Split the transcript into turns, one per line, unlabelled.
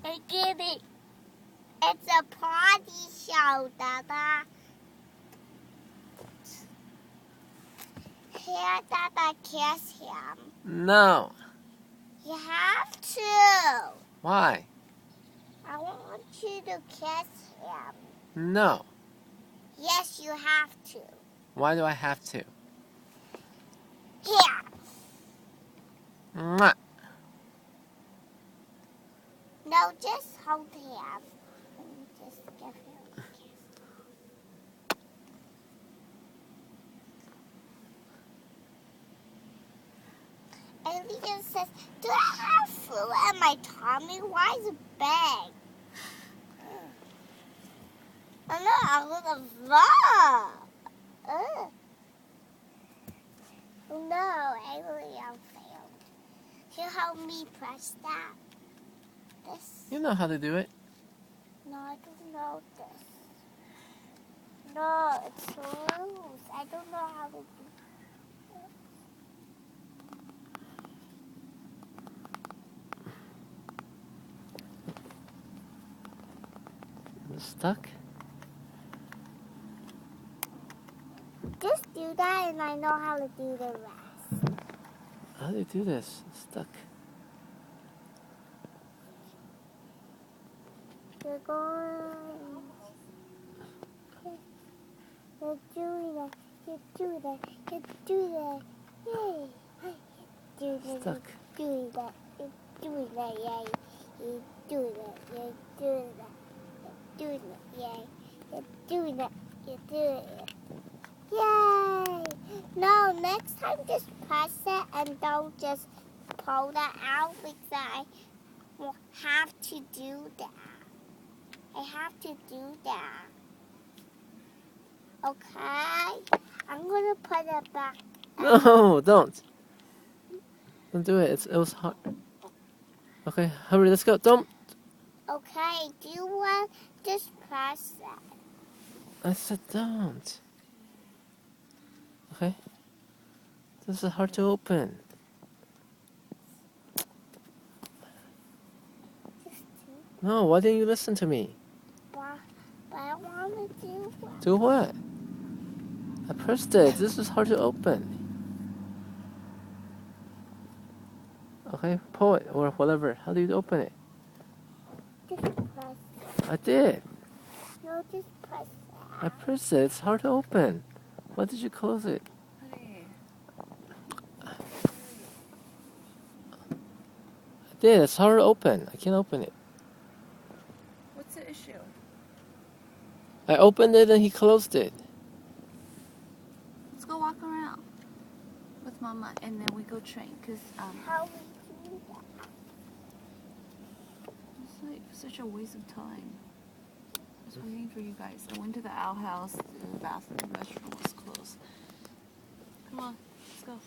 I get it. It's a party show, Dada. Here, Dada, kiss him.
No.
You have to.
Why?
I want you to kiss him.
No.
Yes, you have to.
Why do I have to?
Here.
Mwah.
No, just hold him. And just give him a kiss. Alien says, do I have food in my tummy? Why is it big? I'm not a little Oh no, Alien failed. Can you help me press that? This?
You know how to do it.
No, I don't know this. No, it's loose. I don't know how to do
It's stuck?
Just do that and I know how to do the rest.
How do you do this? It's stuck.
You're going. You're doing it. You do that. You do that. Yay. You do that.
Stuck.
You do that. You do that. Yay. You do that. You do that. You do that. Yay. You do that. You do it. Yay! No, next time just press it and don't just pull that out because I will have to do that. I have to do that. Okay? I'm going to put it back.
No, don't. Don't do it. It was hard. Okay, hurry, let's go. Don't.
Okay, do you want just press it?
I said don't. Okay. This is hard to open.
Just do.
No, why didn't you listen to me?
But I want to do it.
Do what? I pressed it. This is hard to open. Okay, pull it or whatever. How do you open it?
Just press it.
I did.
No, just press it.
I pressed it. It's hard to open. Why did you close it? I did. It's hard to open. I can't open it.
What's the issue?
I opened it and he closed it.
Let's go walk around with Mama and then we go train because
How we do that?
it's like such a waste of time. I was waiting for you guys. I went to the owl house, the bathroom, the restroom was closed. Come on, let's go.